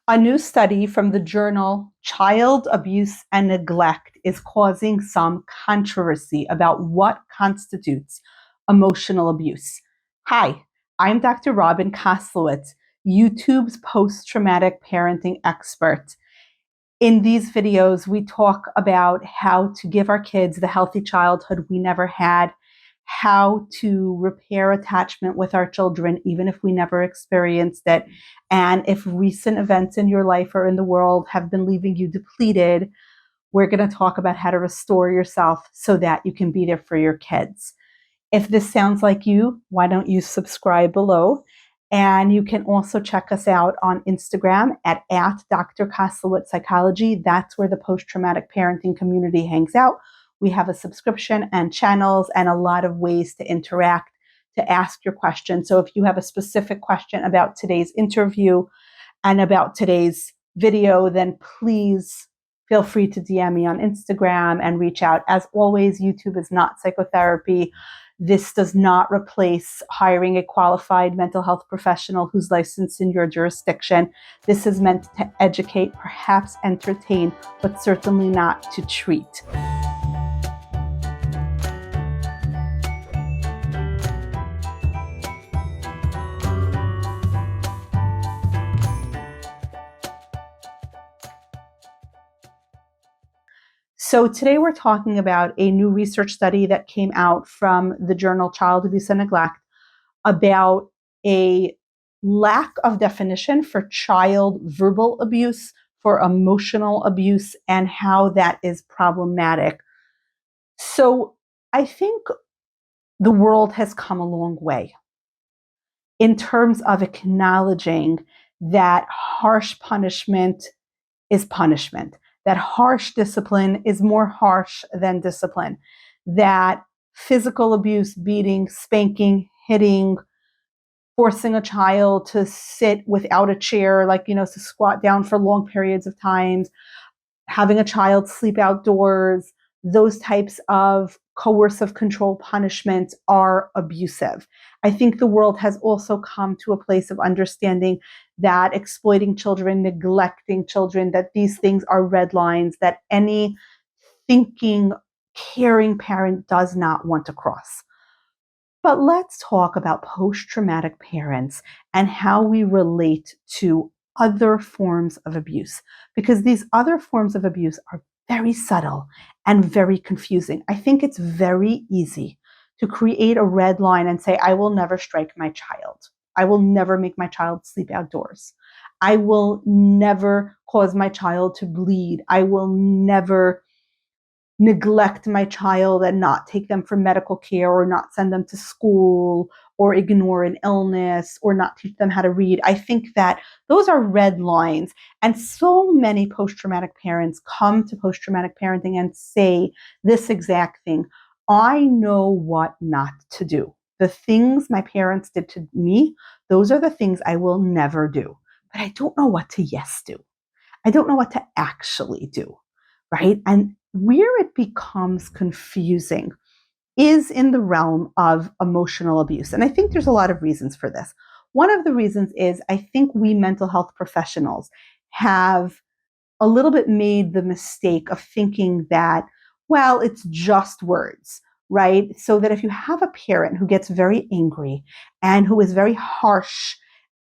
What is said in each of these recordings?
A new study from the journal Child Abuse and Neglect is causing some controversy about what constitutes emotional abuse. Hi, I'm Dr. Robin Koslowitz, YouTube's post-traumatic parenting expert. In these videos, we talk about how to give our kids the healthy childhood we never had, how to repair attachment with our children, even if we never experienced it, and if recent events in your life or in the world have been leaving you depleted, we're going to talk about how to restore yourself so that you can be there for your kids. If this sounds like you, why don't you subscribe below? And you can also check us out on Instagram at Dr. Koslowitz Psychology. That's where the post-traumatic parenting community hangs out. We have a subscription and channels and a lot of ways to interact, to ask your questions. So if you have a specific question about today's interview and about today's video, then please feel free to DM me on Instagram and reach out. As always, YouTube is not psychotherapy. This does not replace hiring a qualified mental health professional who's licensed in your jurisdiction. This is meant to educate, perhaps entertain, but certainly not to treat. So today we're talking about a new research study that came out from the journal Child Abuse and Neglect about a lack of definition for child verbal abuse, for emotional abuse, and how that is problematic. So I think the world has come a long way in terms of acknowledging that harsh punishment is punishment, that harsh discipline is more harsh than discipline, that physical abuse, beating, spanking, hitting, forcing a child to sit without a chair, to squat down for long periods of times, having a child sleep outdoors, those types of coercive control punishments are abusive. I think the world has also come to a place of understanding that exploiting children, neglecting children, that these things are red lines that any thinking, caring parent does not want to cross. But let's talk about post-traumatic parents and how we relate to other forms of abuse, because these other forms of abuse are very subtle and very confusing. I think it's very easy to create a red line and say, I will never strike my child. I will never make my child sleep outdoors. I will never cause my child to bleed. I will never neglect my child and not take them for medical care, or not send them to school, or ignore an illness, or not teach them how to read. I think that those are red lines. And so many post-traumatic parents come to post-traumatic parenting and say this exact thing: I know what not to do. The things my parents did to me, those are the things I will never do. But I don't know what to yes do. I don't know what to actually do, right? And where it becomes confusing is in the realm of emotional abuse. And I think there's a lot of reasons for this. One of the reasons is I think we mental health professionals have a little bit made the mistake of thinking that, well, it's just words, right? So that if you have a parent who gets very angry and who is very harsh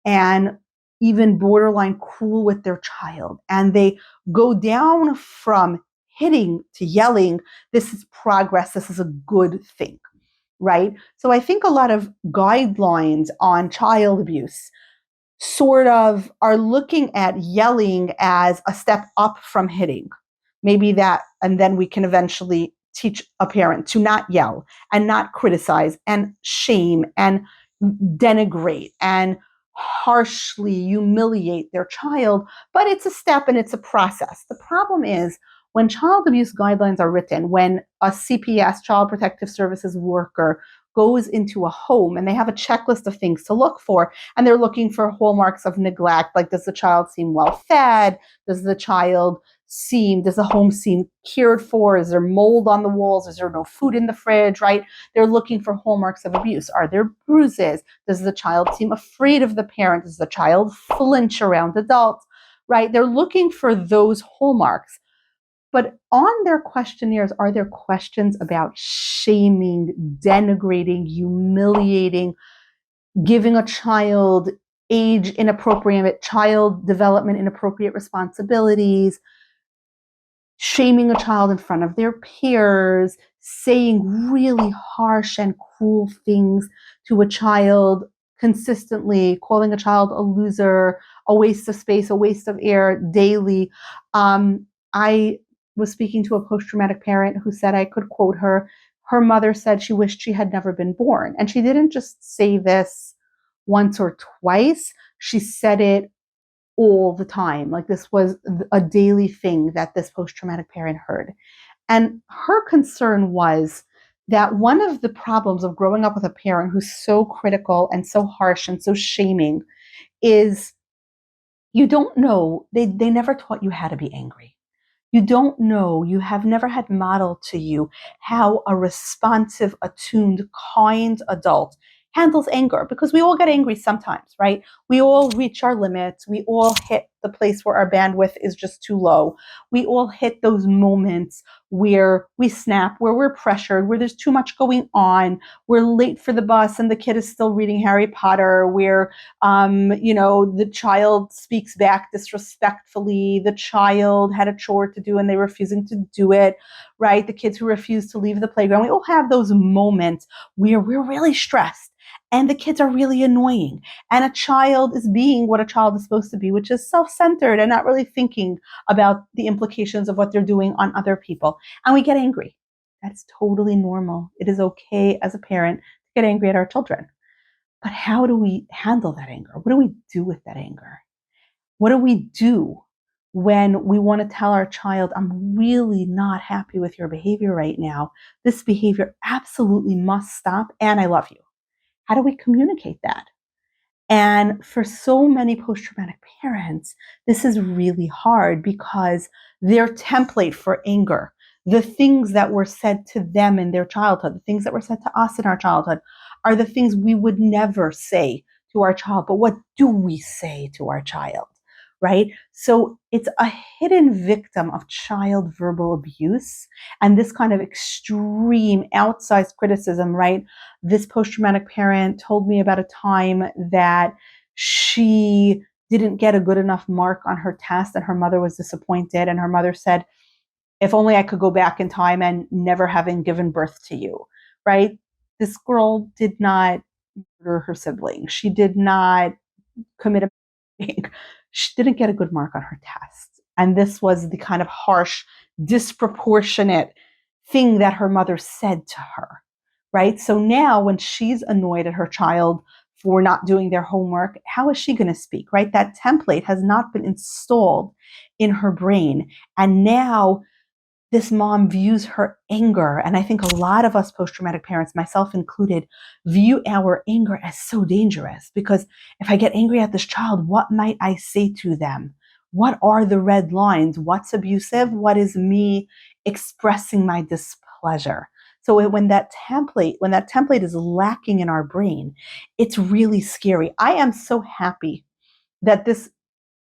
and even borderline cruel with their child, and they go down from hitting to yelling, this is progress, this is a good thing, right? So I think a lot of guidelines on child abuse sort of are looking at yelling as a step up from hitting. Maybe that, and then we can eventually teach a parent to not yell and not criticize and shame and denigrate and harshly humiliate their child, but it's a step and it's a process. The problem is when child abuse guidelines are written, when a CPS, Child Protective Services worker, goes into a home and they have a checklist of things to look for, and they're looking for hallmarks of neglect, like does the child seem well fed? Does the home seem cared for? Is there mold on the walls? Is there no food in the fridge, right? They're looking for hallmarks of abuse. Are there bruises? Does the child seem afraid of the parent? Does the child flinch around adults? right? They're looking for those hallmarks. But on their questionnaires, are there questions about shaming, denigrating, humiliating, giving a child age inappropriate, child development inappropriate responsibilities, shaming a child in front of their peers, saying really harsh and cruel things to a child consistently, calling a child a loser, a waste of space, a waste of air daily. I was speaking to a post-traumatic parent who said I could quote her. Her mother said she wished she had never been born. And she didn't just say this once or twice. She said it all the time. Like this was a daily thing that this post-traumatic parent heard. And her concern was that one of the problems of growing up with a parent who's so critical and so harsh and so shaming is you don't know, they never taught you how to be angry. You don't know, you have never had modeled to you how a responsive, attuned, kind adult handles anger, because we all get angry sometimes, right? We all reach our limits. We all hit the place where our bandwidth is just too low. We all hit those moments where we snap, where we're pressured, where there's too much going on. We're late for the bus and the kid is still reading Harry Potter, where the child speaks back disrespectfully. The child had a chore to do and they're refusing to do it, right? The kids who refuse to leave the playground. We all have those moments where we're really stressed and the kids are really annoying. And a child is being what a child is supposed to be, which is self-centered and not really thinking about the implications of what they're doing on other people. And we get angry. That's totally normal. It is okay as a parent to get angry at our children. But how do we handle that anger? What do we do with that anger? What do we do when we want to tell our child, I'm really not happy with your behavior right now. This behavior absolutely must stop, and I love you. How do we communicate that? And for so many post-traumatic parents, this is really hard because their template for anger, the things that were said to them in their childhood, the things that were said to us in our childhood, are the things we would never say to our child. But what do we say to our child, right? So it's a hidden victim of child verbal abuse and this kind of extreme outsized criticism, right? This post-traumatic parent told me about a time that she didn't get a good enough mark on her test and her mother was disappointed. And her mother said, if only I could go back in time and never having given birth to you, right? This girl did not murder her sibling. She did not commit a mistake. She didn't get a good mark on her test. And this was the kind of harsh, disproportionate thing that her mother said to her, right? So now when she's annoyed at her child for not doing their homework, how is she going to speak, right? That template has not been installed in her brain. And now this mom views her anger, and I think a lot of us post-traumatic parents, myself included, view our anger as so dangerous because if I get angry at this child, what might I say to them? What are the red lines? What's abusive? What is me expressing my displeasure? So when that template is lacking in our brain, it's really scary. I am so happy that this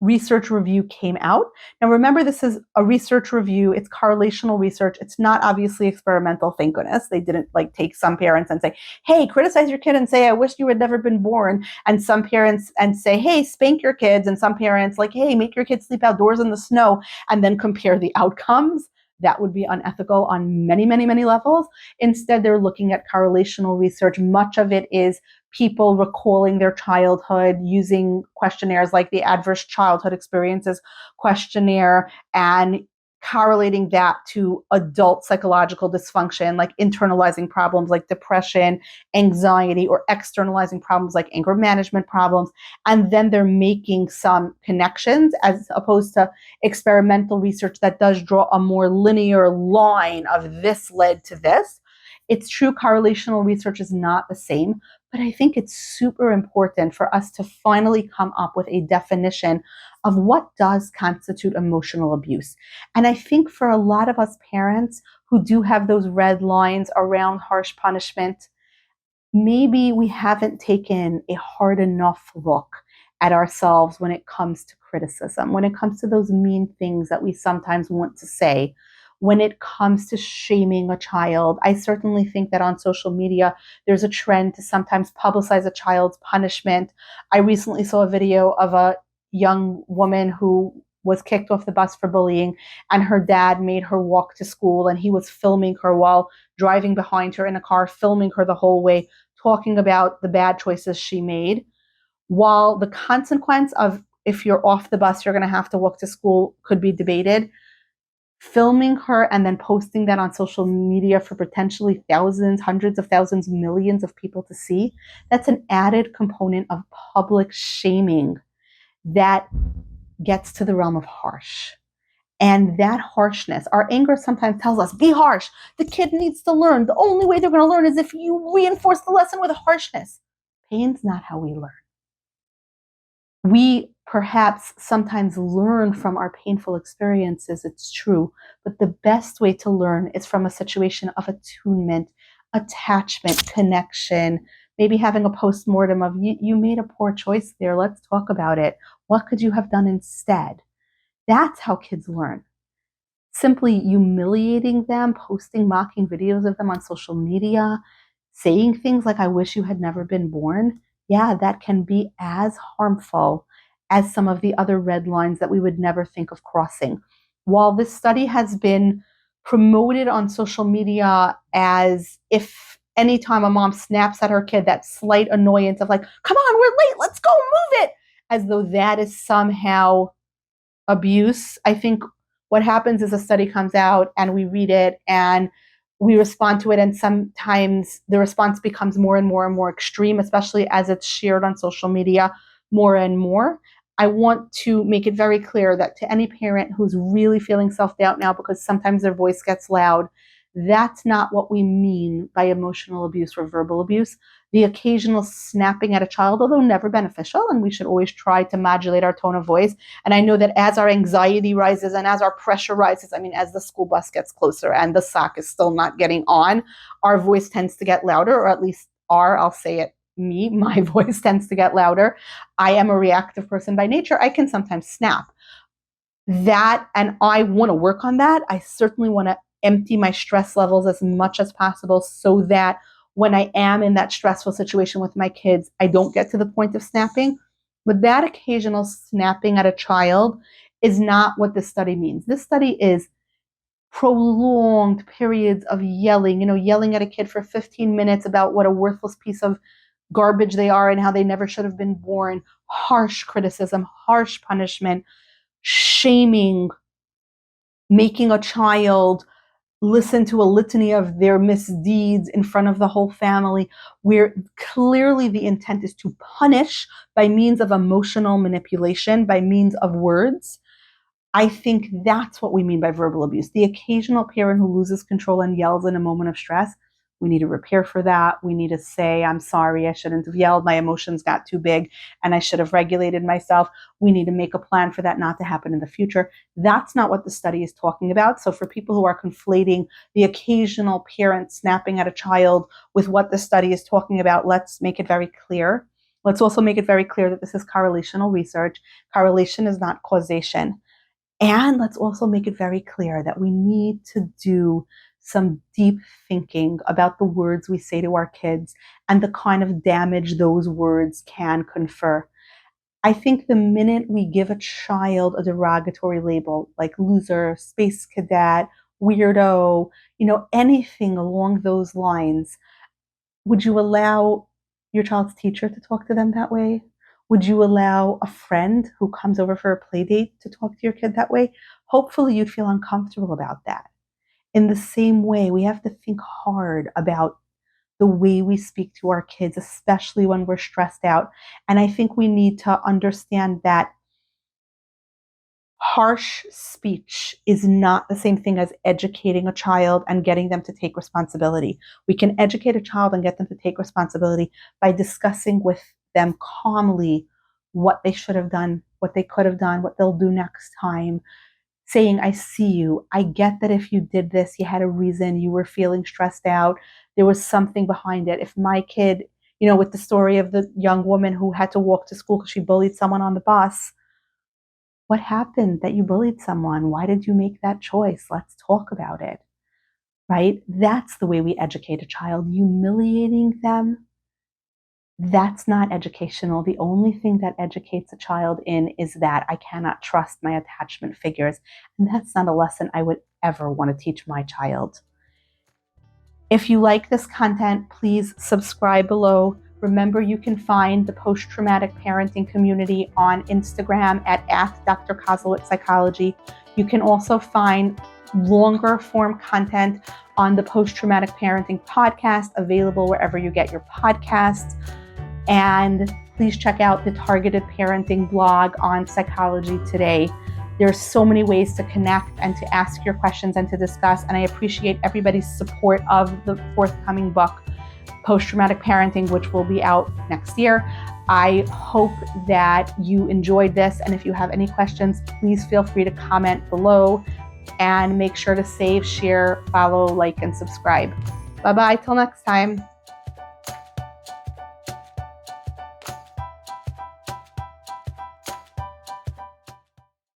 research review came out. Now, remember, this is a research review. It's correlational research. It's not obviously experimental, thank goodness. They didn't take some parents and say, hey, criticize your kid and say, I wish you had never been born. And some parents and say, hey, spank your kids. And some parents hey, make your kids sleep outdoors in the snow and then compare the outcomes. That would be unethical on many, many, many levels. Instead, they're looking at correlational research. Much of it is people recalling their childhood using questionnaires like the Adverse Childhood Experiences questionnaire and correlating that to adult psychological dysfunction, like internalizing problems like depression, anxiety, or externalizing problems like anger management problems. And then they're making some connections as opposed to experimental research that does draw a more linear line of this led to this. It's true, correlational research is not the same, but I think it's super important for us to finally come up with a definition of what does constitute emotional abuse. And I think for a lot of us parents who do have those red lines around harsh punishment, maybe we haven't taken a hard enough look at ourselves when it comes to criticism, when it comes to those mean things that we sometimes want to say, when it comes to shaming a child. I certainly think that on social media, there's a trend to sometimes publicize a child's punishment. I recently saw a video of a young woman who was kicked off the bus for bullying, and her dad made her walk to school, and he was filming her while driving behind her in a car, filming her the whole way, talking about the bad choices she made. While the consequence of if you're off the bus, you're going to have to walk to school could be debated, filming her and then posting that on social media for potentially thousands, hundreds of thousands, millions of people to see, that's an added component of public shaming that gets to the realm of harsh. And that harshness, our anger sometimes tells us, be harsh. The kid needs to learn. The only way they're going to learn is if you reinforce the lesson with harshness. Pain's not how we learn. We perhaps sometimes learn from our painful experiences, it's true, but the best way to learn is from a situation of attunement, attachment, connection, maybe having a post-mortem of, you made a poor choice there, let's talk about it. What could you have done instead? That's how kids learn. Simply humiliating them, posting mocking videos of them on social media, saying things like, I wish you had never been born, yeah, that can be as harmful as some of the other red lines that we would never think of crossing. While this study has been promoted on social media as if anytime a mom snaps at her kid, that slight annoyance of like, come on, we're late, let's go, move it, as though that is somehow abuse. I think what happens is a study comes out and we read it and we respond to it, and sometimes the response becomes more and more and more extreme, especially as it's shared on social media more and more. I want to make it very clear that to any parent who's really feeling self-doubt now because sometimes their voice gets loud, that's not what we mean by emotional abuse or verbal abuse. The occasional snapping at a child, although never beneficial, and we should always try to modulate our tone of voice. And I know that as our anxiety rises and as our pressure rises, I mean, as the school bus gets closer and the sock is still not getting on, our voice tends to get louder, or at least I'll say it, my voice tends to get louder. I am a reactive person by nature. I can sometimes snap. That, and I want to work on that. I certainly want to empty my stress levels as much as possible so that when I am in that stressful situation with my kids, I don't get to the point of snapping. But that occasional snapping at a child is not what this study means. This study is prolonged periods of yelling, yelling at a kid for 15 minutes about what a worthless piece of garbage they are and how they never should have been born, harsh criticism, harsh punishment, shaming, making a child listen to a litany of their misdeeds in front of the whole family, where clearly the intent is to punish by means of emotional manipulation, by means of words. I think that's what we mean by verbal abuse. The occasional parent who loses control and yells in a moment of stress, we need to repair for that. We need to say, I'm sorry, I shouldn't have yelled. My emotions got too big and I should have regulated myself. We need to make a plan for that not to happen in the future. That's not what the study is talking about. So for people who are conflating the occasional parent snapping at a child with what the study is talking about, let's make it very clear. Let's also make it very clear that this is correlational research. Correlation is not causation. And let's also make it very clear that we need to do some deep thinking about the words we say to our kids and the kind of damage those words can confer. I think the minute we give a child a derogatory label like loser, space cadet, weirdo, anything along those lines, would you allow your child's teacher to talk to them that way? Would you allow a friend who comes over for a play date to talk to your kid that way? Hopefully you'd feel uncomfortable about that. In the same way, we have to think hard about the way we speak to our kids, especially when we're stressed out. And I think we need to understand that harsh speech is not the same thing as educating a child and getting them to take responsibility. We can educate a child and get them to take responsibility by discussing with them calmly what they should have done, what they could have done, what they'll do next time, saying, I see you. I get that if you did this, you had a reason, you were feeling stressed out, there was something behind it. If my kid with the story of the young woman who had to walk to school because she bullied someone on the bus. What happened that you bullied someone? Why did you make that choice? Let's talk about it, right? That's the way we educate a child. Humiliating them, that's not educational. The only thing that educates a child in is that I cannot trust my attachment figures. And that's not a lesson I would ever want to teach my child. If you like this content, please subscribe below. Remember, you can find the post-traumatic parenting community on Instagram at Dr. Kozlowitz Psychology. You can also find longer form content on the Post-Traumatic Parenting podcast, available wherever you get your podcasts. And please check out the Targeted Parenting blog on Psychology Today. There's so many ways to connect and to ask your questions and to discuss. And I appreciate everybody's support of the forthcoming book, Post-Traumatic Parenting, which will be out next year. I hope that you enjoyed this. And if you have any questions, please feel free to comment below and make sure to save, share, follow, like, and subscribe. Bye-bye till next time.